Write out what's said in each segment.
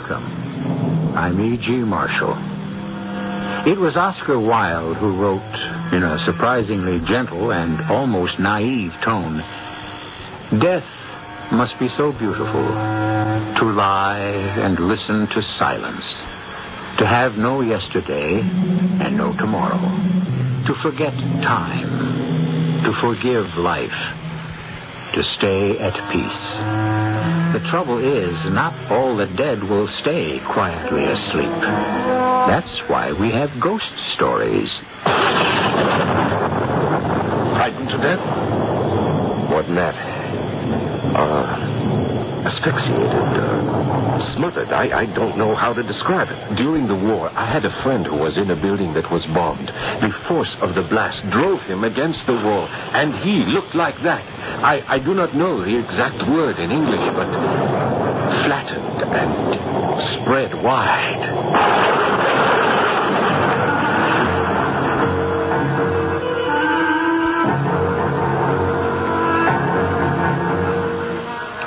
Welcome. I'm E.G. Marshall. It was Oscar Wilde who wrote, in a surprisingly gentle and almost naive tone, "Death must be so beautiful, to lie and listen to silence, to have no yesterday and no tomorrow, to forget time, to forgive life, to stay at peace. The trouble is, not all the dead will stay quietly asleep. That's why we have ghost stories." Frightened to death? More than that. Asphyxiated, smothered. I don't know how to describe it. During the war, I had a friend who was in a building that was bombed. The force of the blast drove him against the wall, and he looked like that. I do not know the exact word in English, but flattened and spread wide.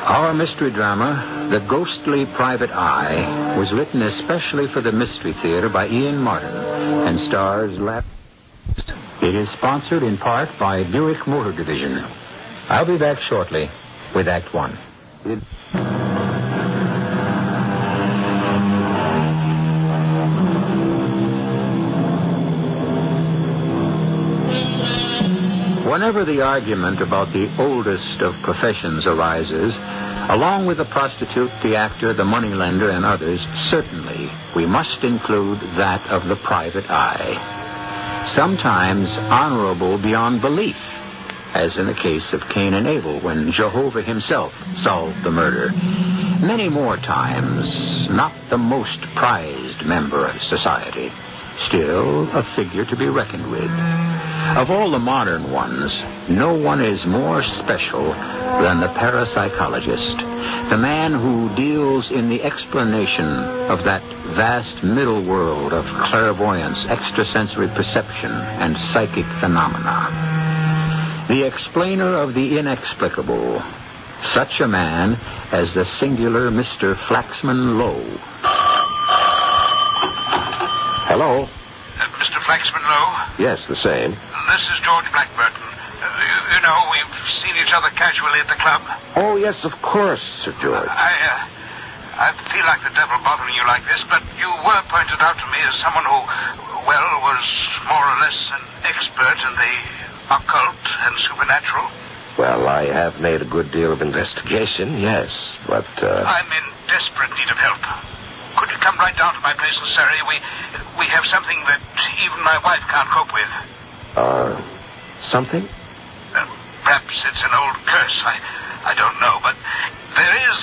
Our mystery drama, The Ghostly Private Eye, was written especially for the Mystery Theater by Ian Martin and stars It is sponsored in part by Buick Motor Division. I'll be back shortly with Act One. Whenever the argument about the oldest of professions arises, along with the prostitute, the actor, the moneylender, and others, certainly we must include that of the private eye. Sometimes honorable beyond belief, as in the case of Cain and Abel, when Jehovah himself solved the murder. Many more times, not the most prized member of society, still a figure to be reckoned with. Of all the modern ones, no one is more special than the parapsychologist, the man who deals in the explanation of that vast middle world of clairvoyance, extrasensory perception, and psychic phenomena. The explainer of the inexplicable, such a man as the singular Mr. Flaxman Lowe. Hello? Mr. Flaxman Lowe? Yes, the same. This is George Blackburton. You know, we've seen each other casually at the club. Oh, yes, of course, Sir George. I feel like the devil bothering you like this, but you were pointed out to me as someone who, well, was more or less an expert in the occult and supernatural. Well, I have made a good deal of investigation, yes, but, I'm in desperate need of help. Could you come right down to my place in Surrey? We have something that even my wife can't cope with. Something? Perhaps it's an old curse. I don't know, but there is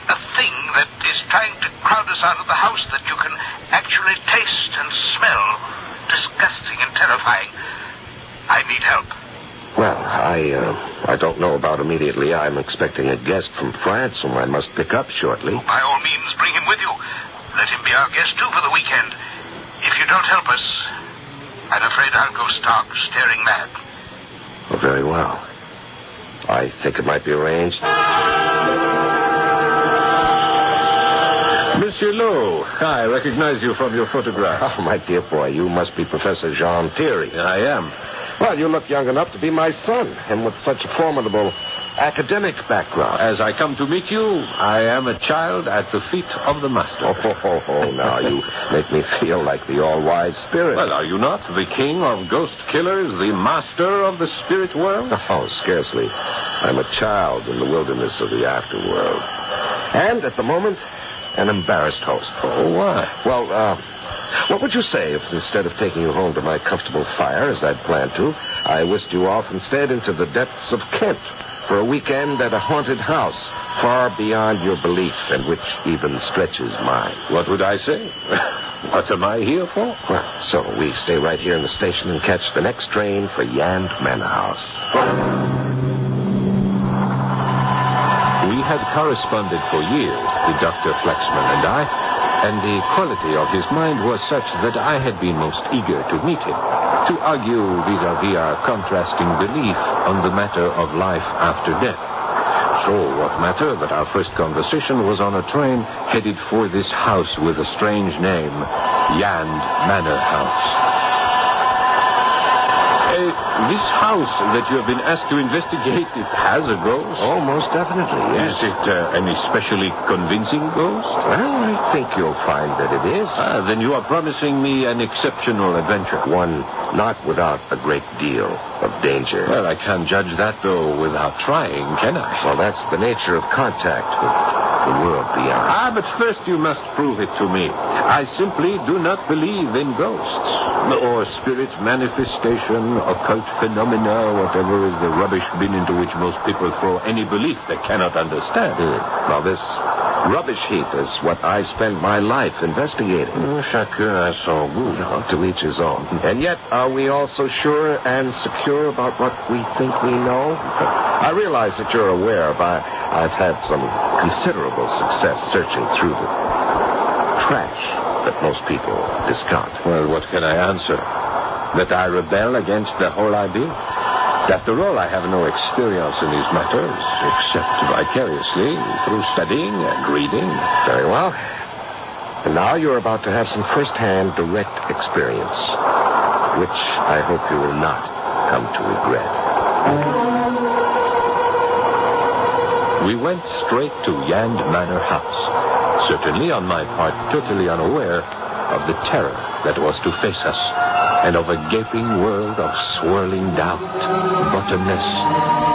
a thing that is trying to crowd us out of the house that you can actually taste and smell. Disgusting and terrifying. I need help. Well, I don't know about immediately. I'm expecting a guest from France whom I must pick up shortly. By all means, bring him with you. Let him be our guest, too, for the weekend. If you don't help us, I'm afraid I'll go stark staring mad. Oh, very well. I think it might be arranged. Monsieur Lowe, I recognize you from your photograph. Oh, my dear boy, you must be Professor Jean Thierry. I am. Well, you look young enough to be my son, and with such a formidable academic background. As I come to meet you, I am a child at the feet of the master. Now you make me feel like the all-wise spirit. Well, are you not the king of ghost killers, the master of the spirit world? Oh, scarcely. I'm a child in the wilderness of the afterworld. And, at the moment, an embarrassed host. Oh, why? Well, what would you say if instead of taking you home to my comfortable fire, as I'd planned to, I whisked you off instead into the depths of Kent for a weekend at a haunted house far beyond your belief and which even stretches mine? What would I say? What am I here for? Well, so we stay right here in the station and catch the next train for Yand Manor House. We had corresponded for years, the Dr. Flaxman and I, and the quality of his mind was such that I had been most eager to meet him, to argue vis-à-vis our contrasting belief on the matter of life after death. So, what matter that our first conversation was on a train headed for this house with a strange name, Yand Manor House. This house that you have been asked to investigate, it has a ghost? Oh, most definitely, yes. Is it an especially convincing ghost? Well, I think you'll find that it is. Then you are promising me an exceptional adventure. One not without a great deal of danger. Well, I can't judge that, though, without trying, can I? Well, that's the nature of contact with the world beyond. But first you must prove it to me. I simply do not believe in ghosts. Or spirit manifestation, occult phenomena, whatever is the rubbish bin into which most people throw any belief they cannot understand. Well, this rubbish heap is what I spend my life investigating. Chacun a son goût. To each his own. And yet, are we all so sure and secure about what we think we know? I realize that you're aware, but I've had some considerable success searching through the trash that most people discard. Well, what can I answer? That I rebel against the whole idea? After all, I have no experience in these matters, except vicariously through studying and reading. Very well. And now you're about to have some first-hand direct experience, which I hope you will not come to regret. We went straight to Yand Manor House, certainly on my part totally unaware of the terror that was to face us, and of a gaping world of swirling doubt, bottomless,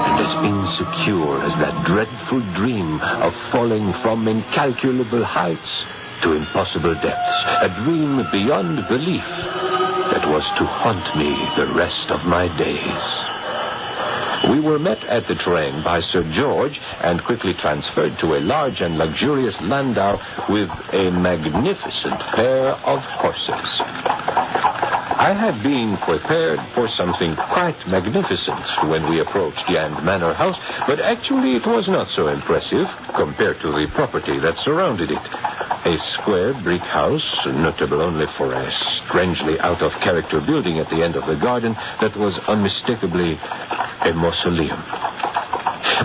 and as insecure as that dreadful dream of falling from incalculable heights to impossible depths, a dream beyond belief that was to haunt me the rest of my days. We were met at the train by Sir George and quickly transferred to a large and luxurious landau with a magnificent pair of horses. I had been prepared for something quite magnificent when we approached Yand Manor House, but actually it was not so impressive compared to the property that surrounded it. A square brick house, notable only for a strangely out-of-character building at the end of the garden that was unmistakably a mausoleum.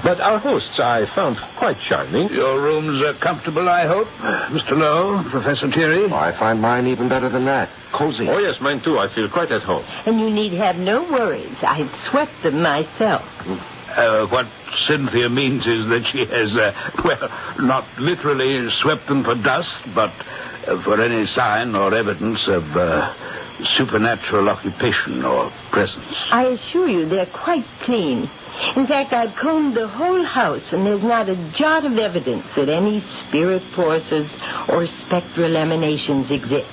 But our hosts I found quite charming. Your rooms are comfortable, I hope, Mr. Lowe, Professor Thierry? Oh, I find mine even better than that. Cozy. Oh, yes, mine too. I feel quite at home. And you need have no worries. I swept them myself. What Cynthia means is that she has, not literally swept them for dust, but for any sign or evidence of supernatural occupation or presence. I assure you they're quite clean. In fact, I've combed the whole house, and there's not a jot of evidence that any spirit forces or spectral emanations exist.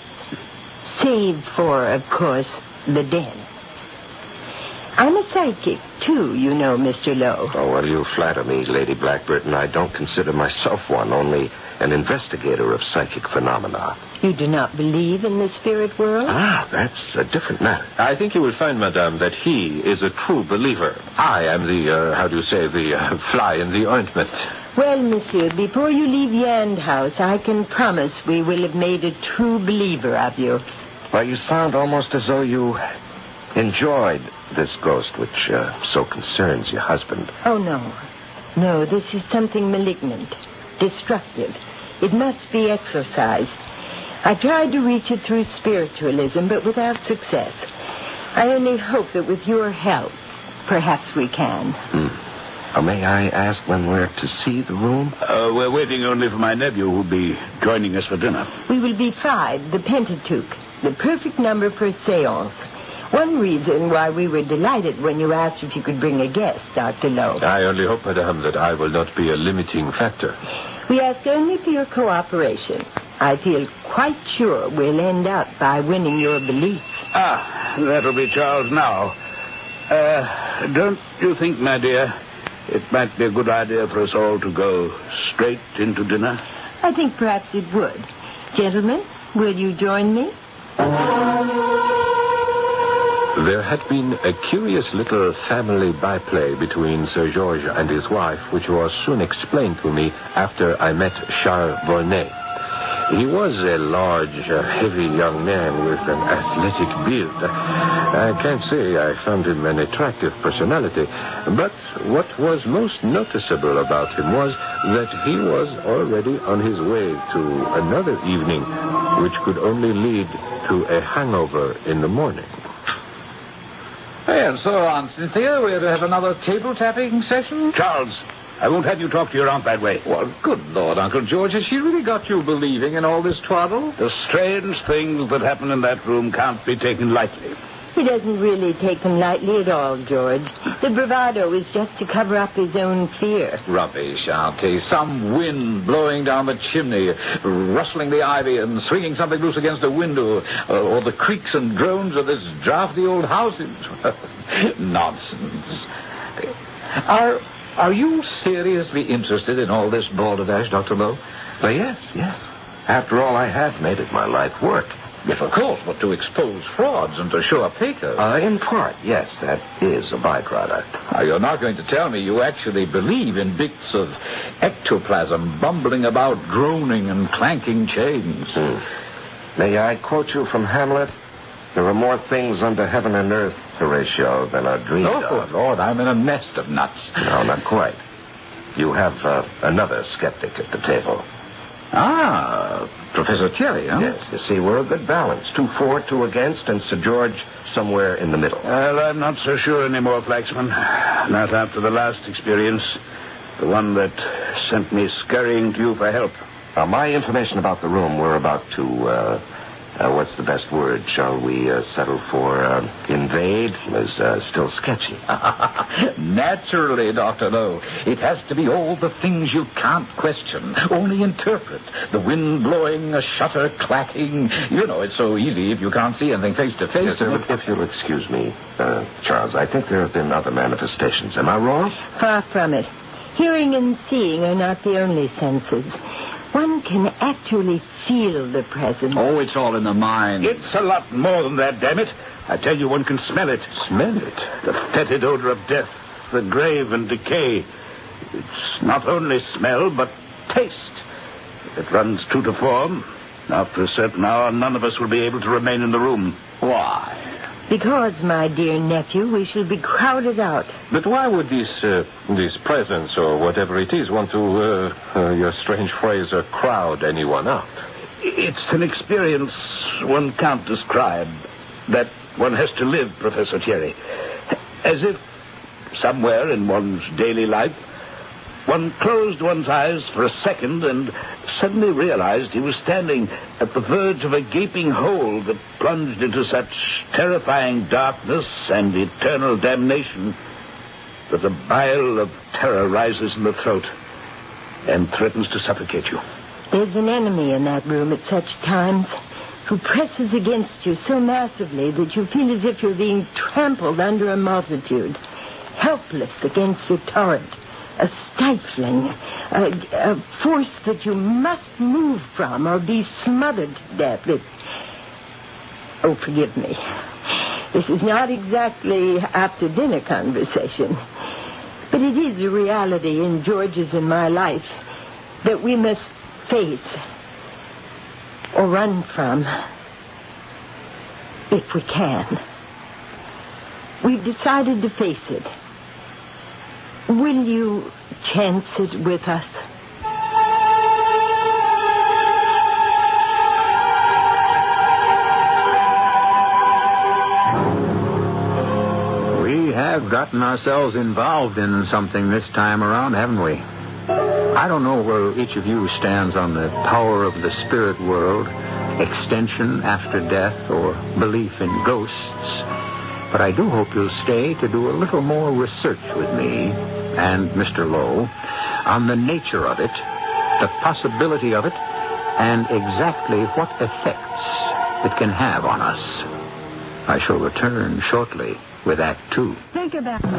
Save for, of course, the den. I'm a psychic, too, you know, Mr. Lowe. Oh, well, you flatter me, Lady Blackburton. I don't consider myself one, only an investigator of psychic phenomena. You do not believe in the spirit world? That's a different matter. I think you will find, madame, that he is a true believer. I am the fly in the ointment. Well, monsieur, before you leave Yand House, I can promise we will have made a true believer of you. Well, you sound almost as though you enjoyed this ghost which so concerns your husband. Oh, no. No, this is something malignant, destructive. It must be exorcised. I tried to reach it through spiritualism, but without success. I only hope that with your help, perhaps we can. May I ask when we're to see the room? We're waiting only for my nephew, who'll be joining us for dinner. We will be 5, the Pentateuch, the perfect number for a seance. One reason why we were delighted when you asked if you could bring a guest, Dr. Lowe. I only hope, madame, that I will not be a limiting factor. We ask only for your cooperation. I feel quite sure we'll end up by winning your belief. That'll be Charles now. Don't you think, my dear, it might be a good idea for us all to go straight into dinner? I think perhaps it would. Gentlemen, will you join me? There had been a curious little family byplay between Sir George and his wife, which was soon explained to me after I met Charles Volney. He was a large, heavy young man with an athletic build. I can't say I found him an attractive personality, but what was most noticeable about him was that he was already on his way to another evening, which could only lead to a hangover in the morning. And so on, Cynthia, we're to have another table-tapping session? Charles, I won't have you talk to your aunt that way. Well, good Lord, Uncle George, has she really got you believing in all this twaddle? The strange things that happen in that room can't be taken lightly. He doesn't really take them lightly at all, George. The bravado is just to cover up his own fear. Rubbish, Auntie. Some wind blowing down the chimney, rustling the ivy and swinging something loose against a window, or the creaks and groans of this drafty old house. Nonsense. Are you seriously interested in all this balderdash, Dr. Lowe? Yes. After all, I have made it my life work. Yes, of course, but to expose frauds and to show a Pecos. In part, yes, that is a byproduct. Now, you're not going to tell me you actually believe in bits of ectoplasm bumbling about, droning and clanking chains. May I quote you from Hamlet? There are more things under heaven and earth, Horatio, than are dreamed of. Oh, Lord, I'm in a nest of nuts. No, not quite. You have another skeptic at the table. Ah, Professor Thierry, huh? Yes, you see, we're a good balance. 2 for, 2 against, and Sir George somewhere in the middle. Well, I'm not so sure anymore, Flaxman. Not after the last experience. The one that sent me scurrying to you for help. My information about the room, we're about to, what's the best word? Shall we settle for invade? Is still sketchy. Naturally, Dr. Lowe. It has to be all the things you can't question, only interpret. The wind blowing, a shutter clacking. You know, it's so easy if you can't see anything face to face. Yes, sir, but if you'll excuse me, Charles, I think there have been other manifestations. Am I wrong? Far from it. Hearing and seeing are not the only senses. One can actually feel the presence. Oh, it's all in the mind. It's a lot more than that, damn it. I tell you, one can smell it. Smell it? The fetid odor of death, the grave and decay. It's not only smell, but taste. It runs true to form. After a certain hour, none of us will be able to remain in the room. Why? Because, my dear nephew, we shall be crowded out. But why would this presence, or whatever it is, want to, your strange phrase, crowd anyone out? It's an experience one can't describe, that one has to live, Professor Thierry. As if, somewhere in one's daily life, one closed one's eyes for a second and suddenly realized he was standing at the verge of a gaping hole that plunged into such terrifying darkness and eternal damnation that a bile of terror rises in the throat and threatens to suffocate you. There's an enemy in that room at such times who presses against you so massively that you feel as if you're being trampled under a multitude, helpless against a torrent. A stifling, a force that you must move from or be smothered to death. Oh, forgive me. This is not exactly after-dinner conversation, but it is a reality in George's and my life that we must face or run from if we can. We've decided to face it. Will you chance it with us? We have gotten ourselves involved in something this time around, haven't we? I don't know where each of you stands on the power of the spirit world, extension after death, or belief in ghosts. But I do hope you'll stay to do a little more research with me and Mr. Lowe on the nature of it, the possibility of it, and exactly what effects it can have on us. I shall return shortly with Act 2. Think about it.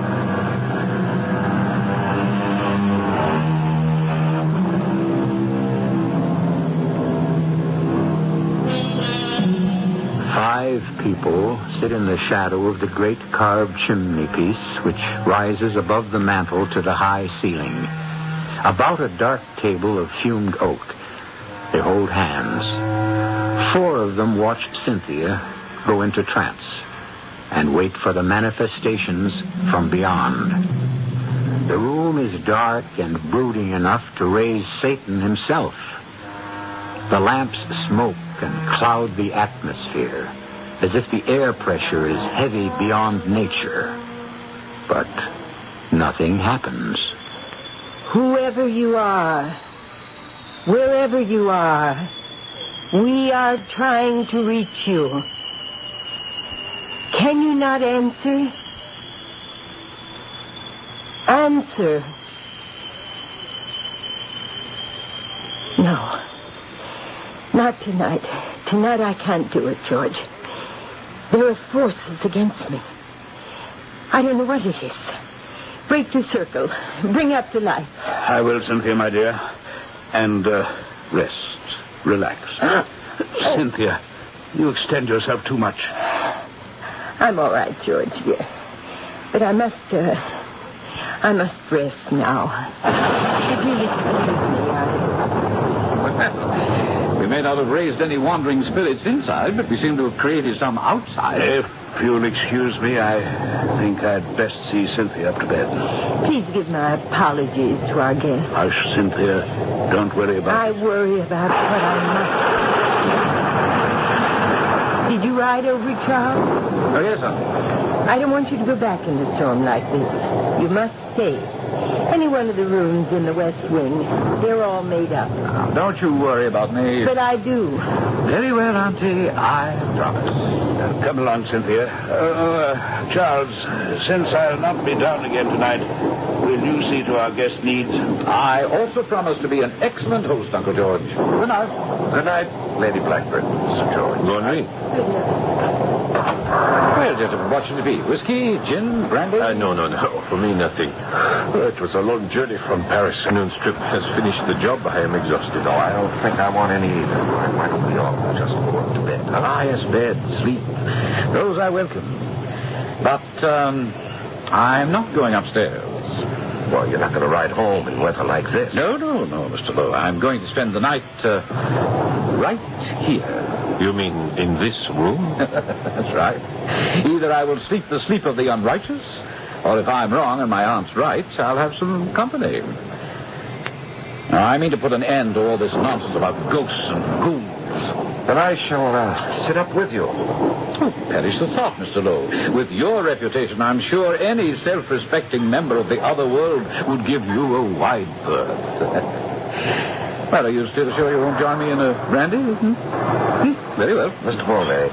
5 people sit in the shadow of the great carved chimney piece which rises above the mantel to the high ceiling. About a dark table of fumed oak, They hold hands. 4 of them watched Cynthia go into trance and wait for the manifestations from beyond. The room is dark and brooding enough to raise Satan himself. The lamps smoke and cloud the atmosphere, as if the air pressure is heavy beyond nature. But nothing happens. Whoever you are, wherever you are, we are trying to reach you. Can you not answer? Answer. No. Not tonight. Tonight I can't do it, George. There are forces against me. I don't know what it is. Break the circle. Bring up the lights. I will, Cynthia, my dear. And rest. Relax. Cynthia, you extend yourself too much. I'm all right, George, dear. But I must rest now. It really troubles me. We may not have raised any wandering spirits inside, but we seem to have created some outside. If you'll excuse me, I think I'd best see Cynthia up to bed. Please give my apologies to our guest. Hush, Cynthia. Don't worry about I it. worry about what I must. Did you ride over, Charles? Oh, yes, sir. I don't want you to go back in the storm like this. You must stay. Any one of the rooms in the West Wing, they're all made up. Now, don't you worry about me. But I do. Very well, Auntie. I promise. Come along, Cynthia. Charles, since I'll not be down again tonight, will you see to our guest needs? I also promise to be an excellent host, Uncle George. Good night. Good night, Lady Blackbird, Sir George. Good night. Well, gentlemen, what should it be? Whiskey, gin, brandy? No. For me, nothing. It was a long journey from Paris. Afternoon's trip has finished the job. I am exhausted. No, I don't think I want any either. Why don't we all just go up to bed? Ah, yes, bed, sleep. Those I welcome. But, I'm not going upstairs. Well, you're not going to ride home in weather like this. No, Mr. Lowe. I'm going to spend the night, right here. You mean in this room? That's right. Either I will sleep the sleep of the unrighteous, or if I'm wrong and my aunt's right, I'll have some company. Now, I mean to put an end to all this nonsense about ghosts and ghouls. Then I shall sit up with you. Oh, perish the thought, Mr. Lowe. With your reputation, I'm sure any self-respecting member of the other world would give you a wide berth. Well, are you still sure you won't join me in a brandy? Very well. Mr. Beauvais,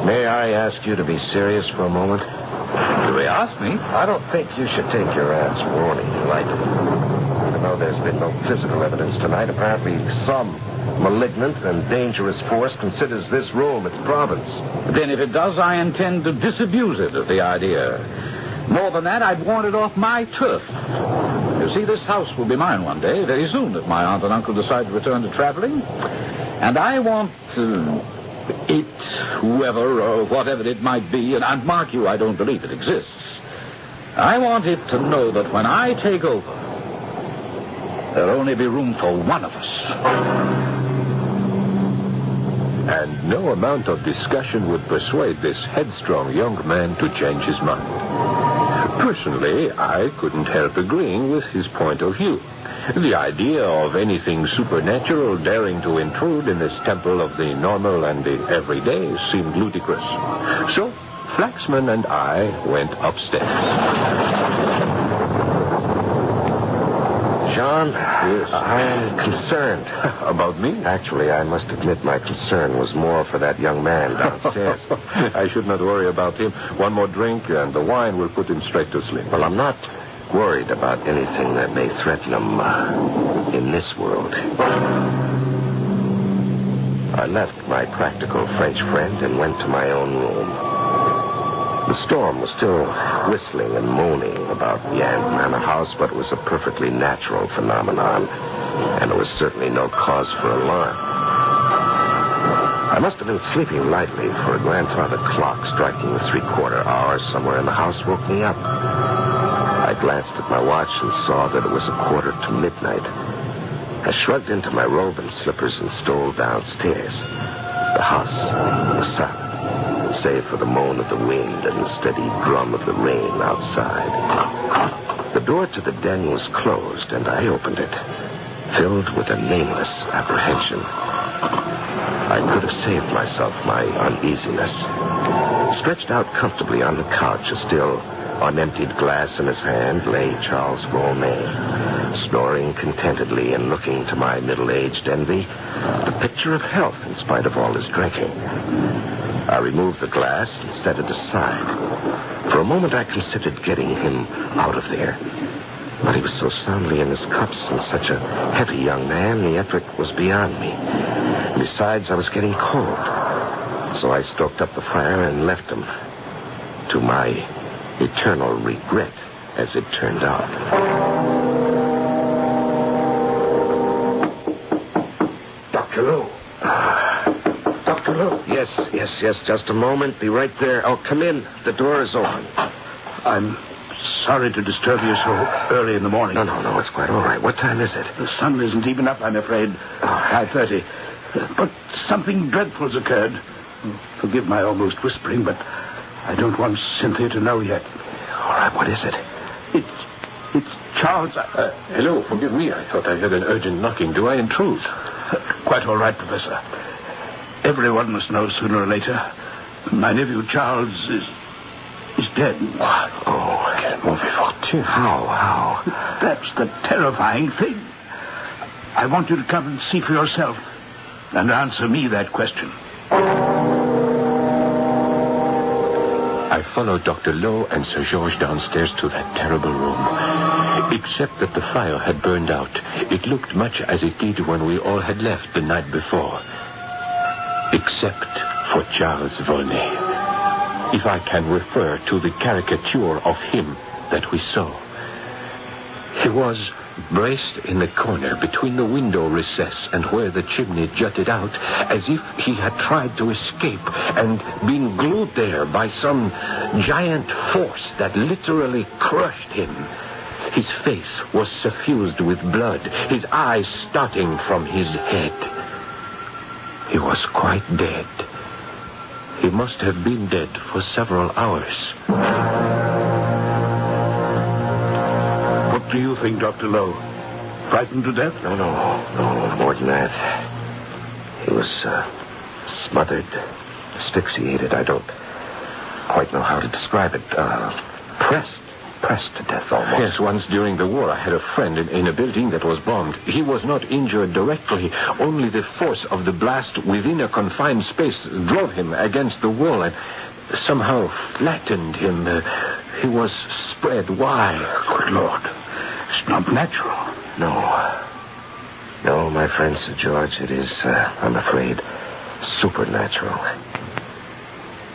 may I ask you to be serious for a moment? You may ask me. I don't think you should take your aunt's warning lightly. Even though there's been no physical evidence tonight, apparently some malignant and dangerous force considers this room its province. Then if it does, I intend to disabuse it of the idea. More than that, I'd want it off my turf. You see, this house will be mine one day, very soon, if my aunt and uncle decide to return to traveling. And I want it, whoever or whatever it might be, and mark you, I don't believe it exists. I want it to know that when I take over, there'll only be room for one of us. And no amount of discussion would persuade this headstrong young man to change his mind. Personally, I couldn't help agreeing with his point of view. The idea of anything supernatural daring to intrude in this temple of the normal and the everyday seemed ludicrous. So, Flaxman and I went upstairs. John, Yes. I'm concerned. About me? Actually, I must admit my concern was more for that young man downstairs. I should not worry about him. One more drink and the wine will put him straight to sleep. Well, I'm not worried about anything that may threaten him in this world. I left my practical French friend and went to my own room. The storm was still whistling and moaning about Yan Manor House, but it was a perfectly natural phenomenon, and there was certainly no cause for alarm. I must have been sleeping lightly, for a grandfather clock striking the 3/4 hour somewhere in the house woke me up. I glanced at my watch and saw that it was 1:45 midnight. I shrugged into my robe and slippers and stole downstairs. The house was silent, save for the moan of the wind and the steady drum of the rain outside. The door to the den was closed, and I opened it, filled with a nameless apprehension. I could have saved myself my uneasiness. Stretched out comfortably on the couch, a still unemptied glass in his hand, lay Charles Volney, snoring contentedly and looking to my middle-aged envy, the picture of health in spite of all his drinking. I removed the glass and set it aside. For a moment I considered getting him out of there. But he was so soundly in his cups and such a heavy young man, the effort was beyond me. Besides, I was getting cold. So I stoked up the fire and left him. To my eternal regret, as it turned out. Dr. Lowe. Dr. Lowe. Yes, just a moment. Be right there. Oh, come in. The door is open. I'm sorry to disturb you so early in the morning. No, it's quite all right. What time is it? The sun isn't even up, I'm afraid. 5:30. But something dreadful's occurred. Forgive my almost whispering, but I don't want Cynthia to know yet. All right, what is it? It's Charles. Hello, forgive me. I thought I heard an urgent knocking. Do I intrude? Quite all right, Professor. Everyone must know sooner or later. My nephew Charles is dead. What? Oh, I can't move it. How? That's the terrifying thing. I want you to come and see for yourself and answer me that question. I followed Dr. Lowe and Sir George downstairs to that terrible room. Except that the fire had burned out, it looked much as it did when we all had left the night before. Except for Charles Volney. If I can refer to the caricature of him that we saw. He was braced in the corner between the window recess and where the chimney jutted out, as if he had tried to escape and been glued there by some giant force that literally crushed him. His face was suffused with blood, his eyes starting from his head. He was quite dead. He must have been dead for several hours. What do you think, Dr. Lowe? Frightened to death? No, more than that. He was smothered, asphyxiated. I don't quite know how to describe it. Pressed to death almost. Yes, once during the war I had a friend in a building that was bombed. He was not injured directly. Only the force of the blast within a confined space drove him against the wall and somehow flattened him. He was spread wide. Good Lord. It's not natural. No, my friend Sir George, it is, I'm afraid, supernatural.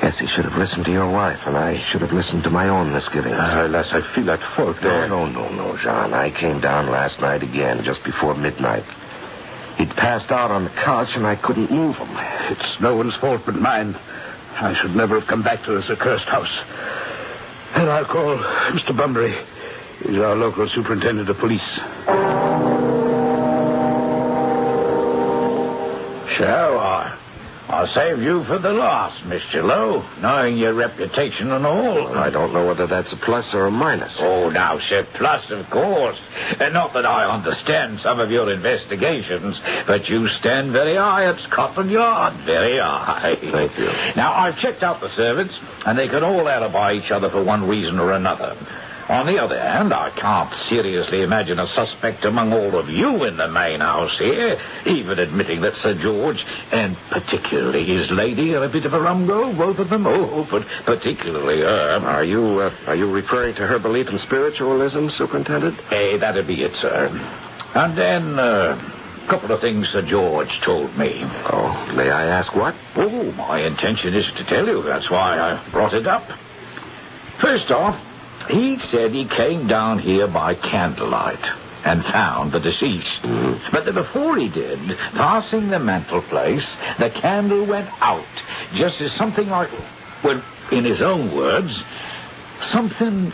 Yes, he should have listened to your wife, and I should have listened to my own misgivings. Alas, I feel at fault there. No, John. I came down last night again, just before midnight. He'd passed out on the couch, and I couldn't move him. It's no one's fault but mine. I should never have come back to this accursed house. And I'll call Mr. Bunbury. He's our local superintendent of police. So, I'll save you for the last, Mr. Lowe, knowing your reputation and all. I don't know whether that's a plus or a minus. Oh, now, sir, plus, of course. Not that I understand some of your investigations, but you stand very high at Scotland Yard, very high. Thank you. Now, I've checked out the servants, and they can all alibi each other for one reason or another. On the other hand, I can't seriously imagine a suspect among all of you in the main house here, even admitting that Sir George, and particularly his lady, are a bit of a rumgo, both of them. Oh, but particularly her. Are you referring to her belief in spiritualism, Superintendent? That'd be it, sir. And then, a couple of things Sir George told me. Oh, may I ask what? Oh, my intention is to tell you. That's why I brought it up. First off, he said he came down here by candlelight and found the deceased. But before he did, passing the mantelpiece, the candle went out, just as something like, well, in his own words, something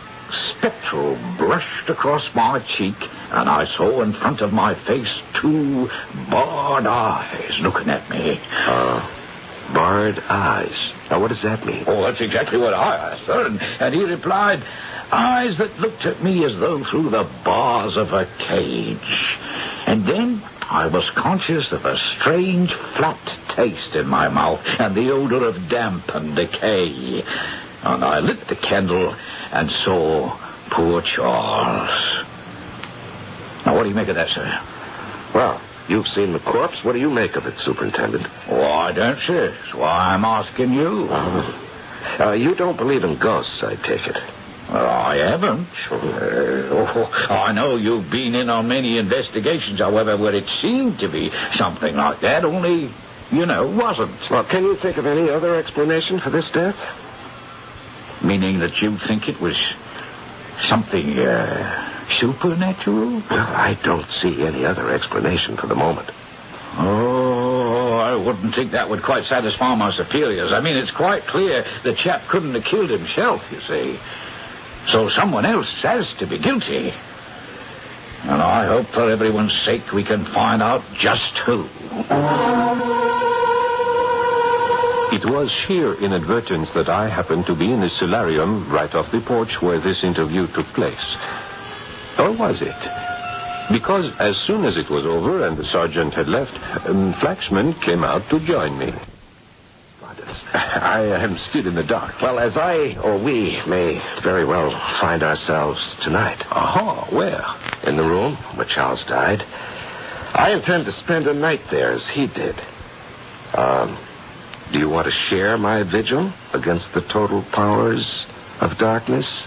spectral brushed across my cheek, and I saw in front of my face 2 barred eyes looking at me. Barred eyes. Now, what does that mean? Oh, that's exactly what I asked, sir. And he replied, eyes that looked at me as though through the bars of a cage. And then I was conscious of a strange flat taste in my mouth and the odor of damp and decay. And I lit the candle and saw poor Charles. Now, what do you make of that, sir? Well, you've seen the corpse. What do you make of it, Superintendent? Oh, I don't, sir. That's why I'm asking you. You don't believe in ghosts, I take it. Well, I haven't. I know you've been in on many investigations, however, where it seemed to be something like that, only, wasn't. Well, can you think of any other explanation for this death? Meaning that you think it was something, supernatural? Well, I don't see any other explanation for the moment. Oh, I wouldn't think that would quite satisfy my superiors. I mean, it's quite clear the chap couldn't have killed himself, you see. So someone else has to be guilty. And I hope for everyone's sake we can find out just who. It was sheer inadvertence that I happened to be in the solarium right off the porch where this interview took place. Or was it? Because as soon as it was over and the sergeant had left, Flaxman came out to join me. I am still in the dark. Well, as we may very well find ourselves tonight. Aha, where? In the room where Charles died. I intend to spend a night there as he did. Do you want to share my vigil against the total powers of darkness?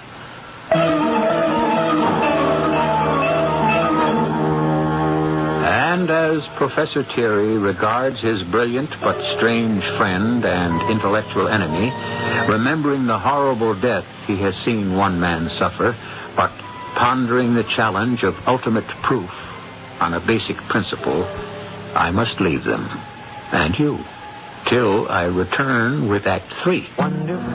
And as Professor Thierry regards his brilliant but strange friend and intellectual enemy, remembering the horrible death he has seen one man suffer, but pondering the challenge of ultimate proof on a basic principle, I must leave them, and you, till I return with Act 3. Wonderful.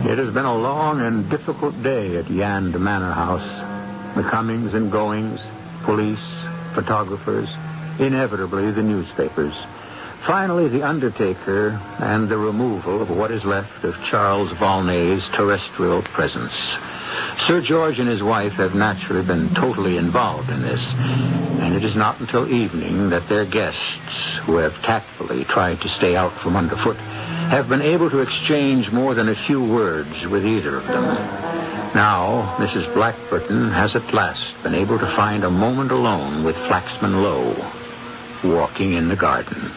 It has been a long and difficult day at Yand Manor House. The comings and goings, police, photographers, inevitably the newspapers. Finally, the undertaker and the removal of what is left of Charles Volney's terrestrial presence. Sir George and his wife have naturally been totally involved in this, and it is not until evening that their guests, who have tactfully tried to stay out from underfoot, have been able to exchange more than a few words with either of them. Now, Mrs. Blackburton has at last been able to find a moment alone with Flaxman Lowe, walking in the garden.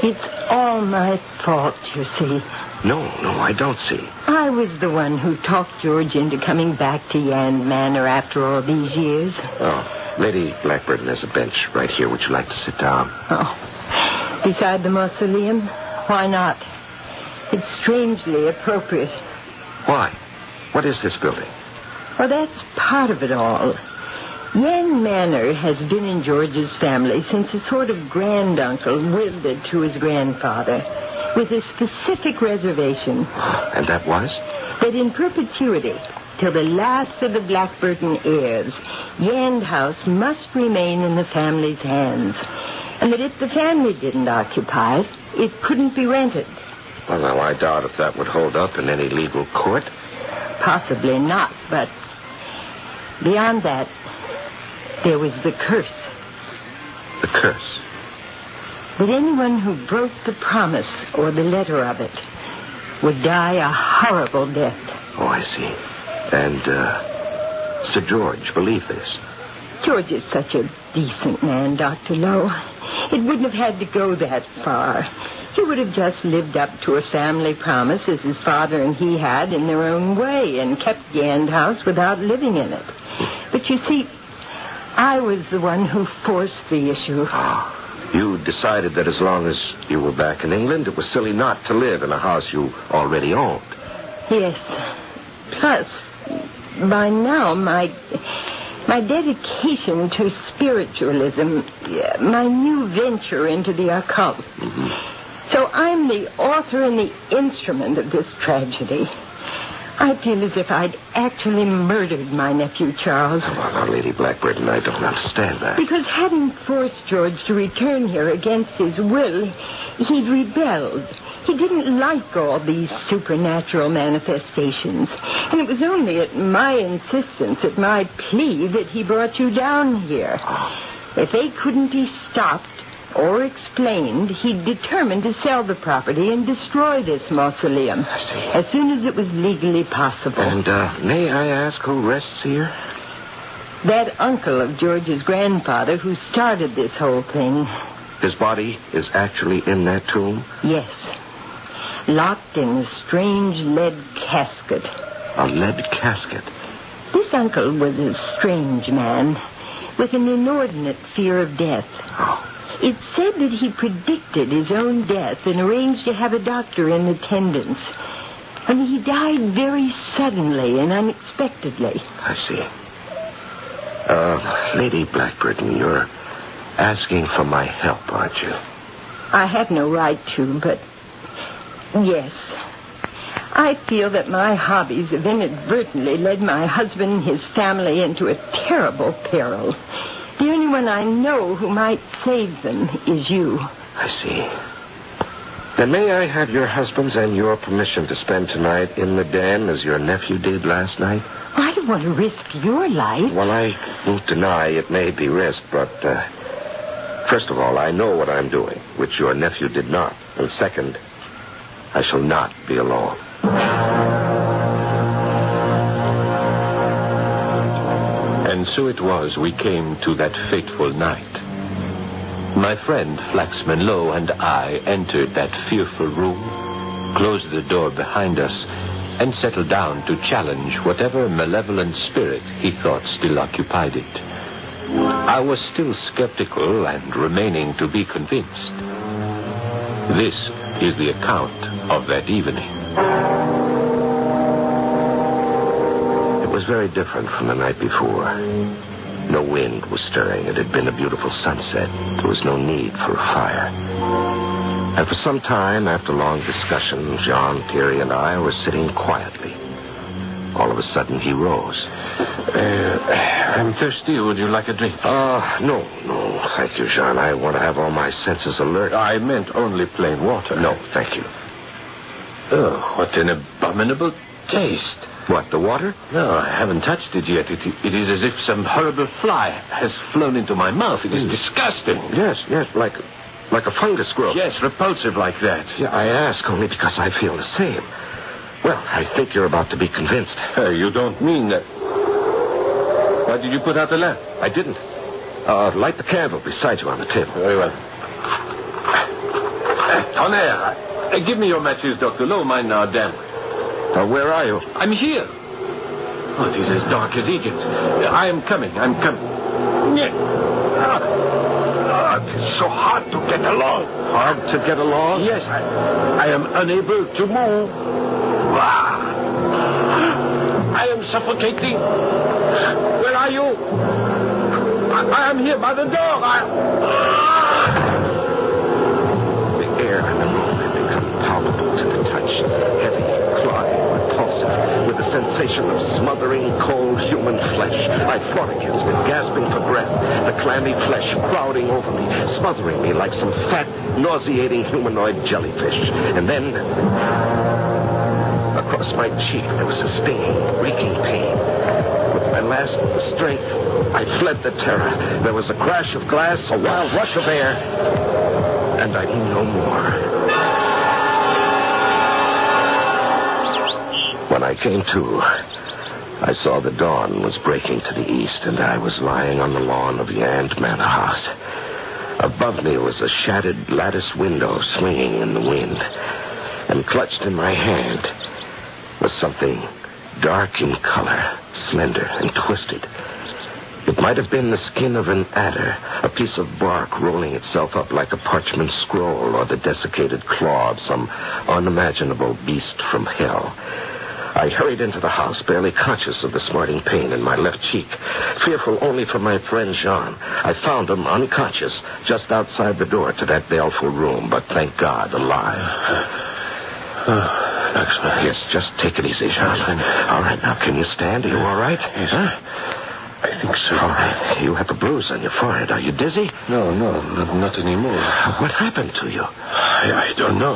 It's all my fault, you see. No, I don't see. I was the one who talked George into coming back to Yand Manor after all these years. Oh, Lady Blackburton has a bench right here. Would you like to sit down? Oh, beside the mausoleum? Why not? It's strangely appropriate. Why? What is this building? Well, that's part of it all. Yand Manor has been in George's family since a sort of granduncle willed it to his grandfather, with a specific reservation. And that was? That in perpetuity, till the last of the Blackburton heirs, Yand House must remain in the family's hands. And that if the family didn't occupy it, it couldn't be rented. Well, now, I doubt if that would hold up in any legal court. Possibly not, but beyond that, there was the curse. The curse? That anyone who broke the promise or the letter of it would die a horrible death. Oh, I see. And, Sir George believed this? George is such a decent man, Dr. Lowe. It wouldn't have had to go that far. He would have just lived up to a family promise as his father and he had in their own way and kept Yand House without living in it. But you see, I was the one who forced the issue. Oh, you decided that as long as you were back in England, it was silly not to live in a house you already owned. Yes. Plus, by now, my my dedication to spiritualism, my new venture into the occult. Mm-hmm. So I'm the author and the instrument of this tragedy. I feel as if I'd actually murdered my nephew, Charles. Well, now, Lady Blackburn, I don't understand that. Because having forced George to return here against his will, he'd rebelled. He didn't like all these supernatural manifestations. And it was only at my insistence, at my plea, that he brought you down here. If they couldn't be stopped or explained, he determined to sell the property and destroy this mausoleum as soon as it was legally possible. And may I ask who rests here? That uncle of George's grandfather who started this whole thing. His body is actually in that tomb? Yes. Locked in a strange lead casket. A lead casket? This uncle was a strange man with an inordinate fear of death. Oh. It's said that he predicted his own death and arranged to have a doctor in attendance. And he died very suddenly and unexpectedly. I see. Lady Blackburn, you're asking for my help, aren't you? I have no right to, but yes. I feel that my hobbies have inadvertently led my husband and his family into a terrible peril. The only one I know who might save them is you. I see. Then may I have your husband's and your permission to spend tonight in the den as your nephew did last night? I don't want to risk your life. Well, I won't deny it may be risked, but first of all, I know what I'm doing, which your nephew did not. And second, I shall not be alone. And so it was we came to that fateful night. My friend Flaxman Lowe and I entered that fearful room, closed the door behind us, and settled down to challenge whatever malevolent spirit he thought still occupied it. I was still skeptical and remaining to be convinced. This is the account of that evening. It was very different from the night before. No wind was stirring. It had been a beautiful sunset. There was no need for a fire. And for some time, after long discussion, Jean, Thierry, and I were sitting quietly. All of a sudden, he rose. I'm thirsty. Would you like a drink? No, thank you, Jean. I want to have all my senses alert. I meant only plain water. No, thank you. Oh, what an abominable taste. What, the water? No, I haven't touched it yet. It is as if some horrible fly has flown into my mouth. It is disgusting. Yes, like a fungus growth. Yes, repulsive like that. Yeah, I ask only because I feel the same. Well, I think you're about to be convinced. You don't mean that. Why did you put out the lamp? I didn't. Light the candle beside you on the table. Very well. Tonnerre, give me your matches, Dr. Lowe. Mine are damp. Where are you? I'm here. Oh, it is as dark as Egypt. I am coming. It is so hard to get along. Hard to get along? Yes, I am unable to move. I am suffocating. Where are you? I am here by the door. The air in the room had become palpable to the touch. Heavy, clogging, repulsive, with the sensation of smothering, cold human flesh. I fought against it, gasping for breath, the clammy flesh crowding over me, smothering me like some fat, nauseating humanoid jellyfish. And then, across my cheek, there was a stinging, reeking pain. With my last strength, I fled the terror. There was a crash of glass, a wild rush of air, and I knew no more. When I came to, I saw the dawn was breaking to the east, and I was lying on the lawn of Yand Manor House. Above me was a shattered lattice window swinging in the wind, and clutched in my hand was something dark in color, slender and twisted. It might have been the skin of an adder, a piece of bark rolling itself up like a parchment scroll, or the desiccated claw of some unimaginable beast from hell. I hurried into the house, barely conscious of the smarting pain in my left cheek, fearful only for my friend Jean. I found him unconscious just outside the door to that baleful room, but thank God, alive. Yes, just take it easy, Jean. All right, now, can you stand? Are you all right? Yes. Huh? I think so. All right. You have a bruise on your forehead. Are you dizzy? No, not anymore. What happened to you? I don't know.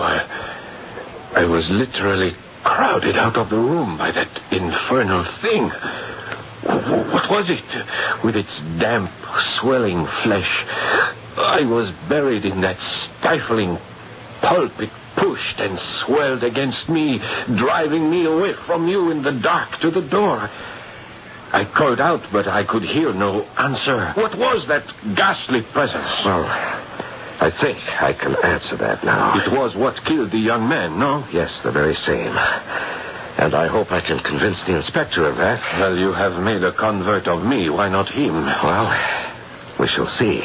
I was literally crowded out of the room by that infernal thing. What was it? With its damp, swelling flesh. I was buried in that stifling pulp. It pushed and swelled against me, driving me away from you in the dark to the door. I called out, but I could hear no answer. What was that ghastly presence? Well, I think I can answer that now. It was what killed the young man, no? Yes, the very same. And I hope I can convince the inspector of that. Well, you have made a convert of me. Why not him? Well, we shall see.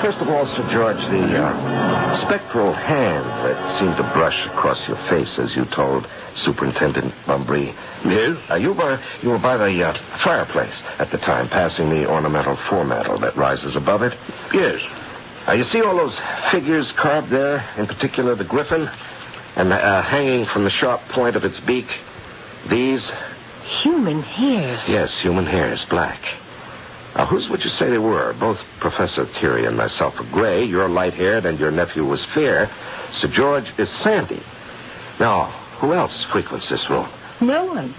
First of all, Sir George, the spectral hand that seemed to brush across your face as you told Superintendent Bumbry. Yes? You were by the fireplace at the time, passing the ornamental foremantle that rises above it. Yes. You see all those figures carved there, in particular the griffin, and hanging from the sharp point of its beak? These? Human hairs. Yes, human hairs, black. Now, whose would you say they were? Both Professor Thierry and myself are gray. You're light-haired, and your nephew was fair. Sir George is sandy. Now, who else frequents this room? No one,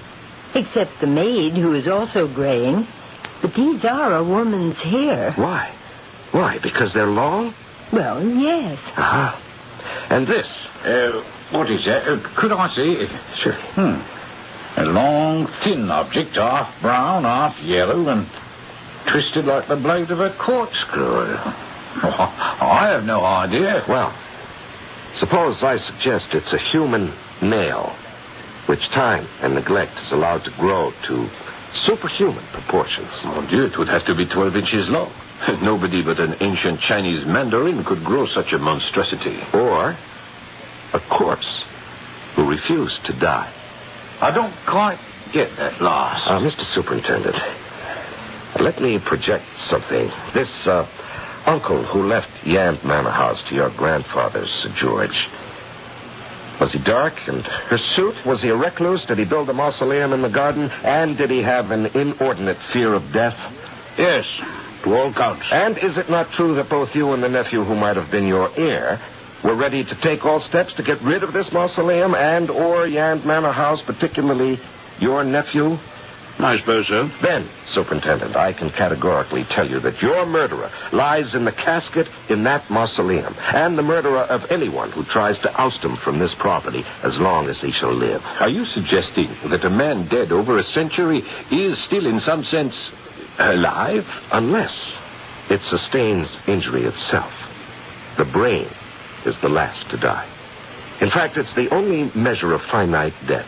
except the maid, who is also graying. But these are a woman's hair. Why? Why? Because they're long? Well, yes. Uh-huh. And this? What is that? Could I see it? Sure. A long, thin object, half brown, half yellow, and twisted like the blade of a corkscrew. I have no idea. Well, suppose I suggest it's a human nail, which time and neglect is allowed to grow to superhuman proportions. Mon Dieu, it would have to be 12 inches long. Nobody but an ancient Chinese mandarin could grow such a monstrosity. Or a corpse who refused to die. I don't quite get that last. Mr. Superintendent, let me project something. This uncle who left Yand Manor House to your grandfather, Sir George, was he dark and hirsute? Was he a recluse? Did he build a mausoleum in the garden? And did he have an inordinate fear of death? Yes, to all counts. And is it not true that both you and the nephew who might have been your heir were ready to take all steps to get rid of this mausoleum and or Yand Manor House, particularly your nephew? I suppose so. Then, Superintendent, I can categorically tell you that your murderer lies in the casket in that mausoleum, and the murderer of anyone who tries to oust him from this property as long as he shall live. Are you suggesting that a man dead over a century is still in some sense alive? Unless it sustains injury itself. The brain is the last to die. In fact, it's the only measure of finite death.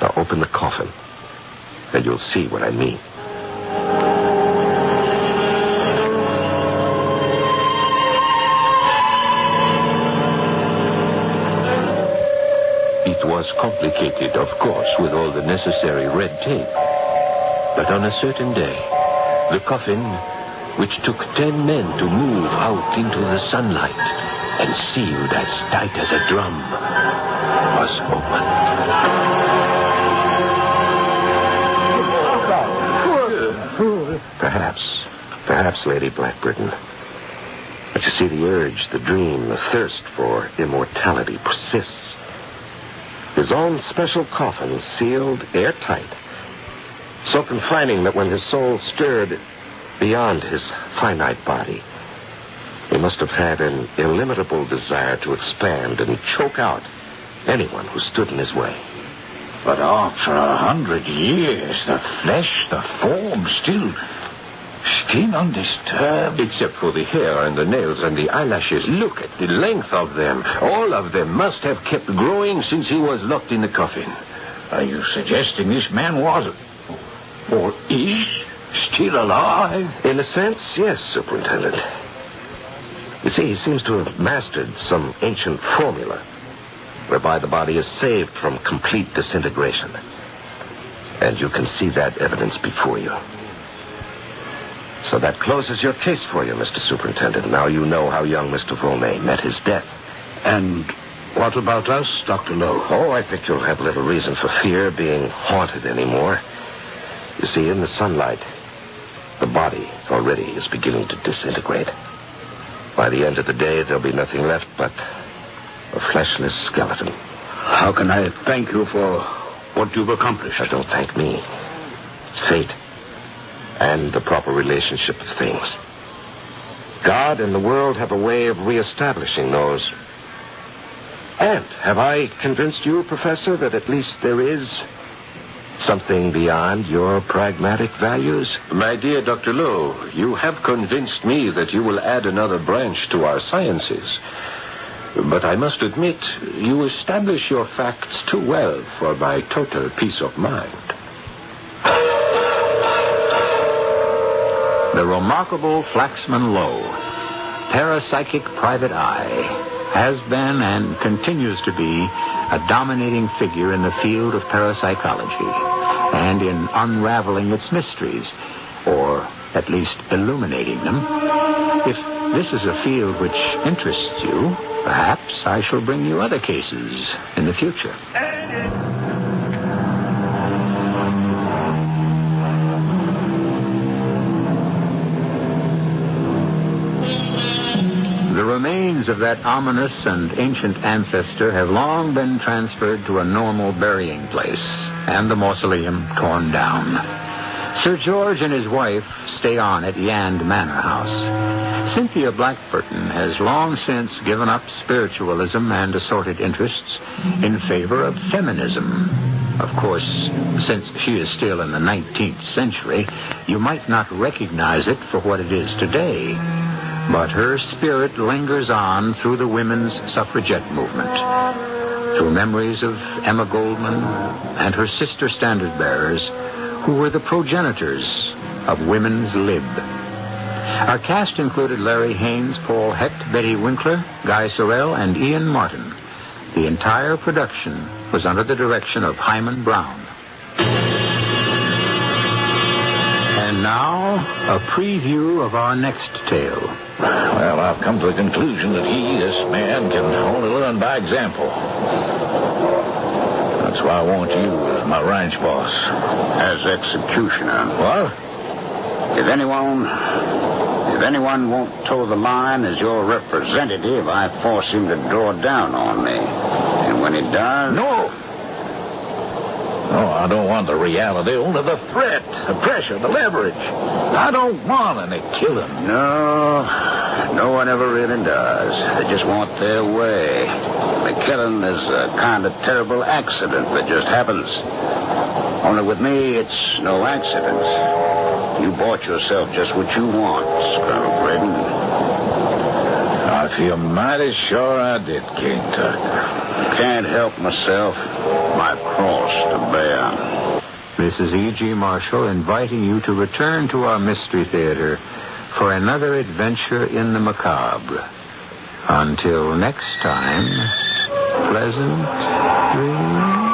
Now open the coffin, and you'll see what I mean. It was complicated, of course, with all the necessary red tape. But on a certain day, the coffin, which took 10 men to move out into the sunlight and sealed as tight as a drum, was opened. Perhaps, Lady Blackburton. But you see, the urge, the dream, the thirst for immortality persists. His own special coffin, sealed airtight, so confining that when his soul stirred beyond his finite body, he must have had an illimitable desire to expand and choke out anyone who stood in his way. But after 100 years, the flesh, the form, still undisturbed. Except for the hair and the nails and the eyelashes. Look at the length of them. All of them must have kept growing since he was locked in the coffin. Are you suggesting this man was, or is, still alive? In a sense, yes, Superintendent. You see, he seems to have mastered some ancient formula whereby the body is saved from complete disintegration. And you can see that evidence before you. So that closes your case for you, Mr. Superintendent. Now you know how young Mr. Volney met his death. And what about us, Dr. Lowe? Oh, I think you'll have little reason for fear being haunted anymore. You see, in the sunlight, the body already is beginning to disintegrate. By the end of the day, there'll be nothing left but a fleshless skeleton. How can I thank you for what you've accomplished? Now, don't thank me. It's fate. And the proper relationship of things. God and the world have a way of reestablishing those. And have I convinced you, Professor, that at least there is something beyond your pragmatic values? My dear Dr. Lowe, you have convinced me that you will add another branch to our sciences. But I must admit, you establish your facts too well for my total peace of mind. The remarkable Flaxman Lowe, parapsychic private eye, has been and continues to be a dominating figure in the field of parapsychology and in unraveling its mysteries, or at least illuminating them. If this is a field which interests you, perhaps I shall bring you other cases in the future. The remains of that ominous and ancient ancestor have long been transferred to a normal burying place, and the mausoleum torn down. Sir George and his wife stay on at Yand Manor House. Cynthia Blackburton has long since given up spiritualism and assorted interests in favor of feminism. Of course, since she is still in the 19th century, you might not recognize it for what it is today. But her spirit lingers on through the women's suffragette movement, through memories of Emma Goldman and her sister standard-bearers, who were the progenitors of women's lib. Our cast included Larry Haynes, Paul Hecht, Betty Winkler, Guy Sorrell, and Ian Martin. The entire production was under the direction of Hyman Brown. And now, a preview of our next tale. Well, I've come to the conclusion that this man, can only learn by example. That's why I want you as my ranch boss. As executioner. What? If anyone won't toe the line as your representative, I force him to draw down on me. And when he does... No, I don't want the reality, only the threat, the pressure, the leverage. I don't want any killing. No one ever really does. They just want their way. The killing is a kind of terrible accident that just happens. Only with me, it's no accident. You bought yourself just what you want, Colonel Braden. I feel mighty sure I did, King Tucker. Can't help myself. My cross to bear. This is E.G. Marshall inviting you to return to our Mystery Theater for another adventure in the macabre. Until next time, pleasant dreams.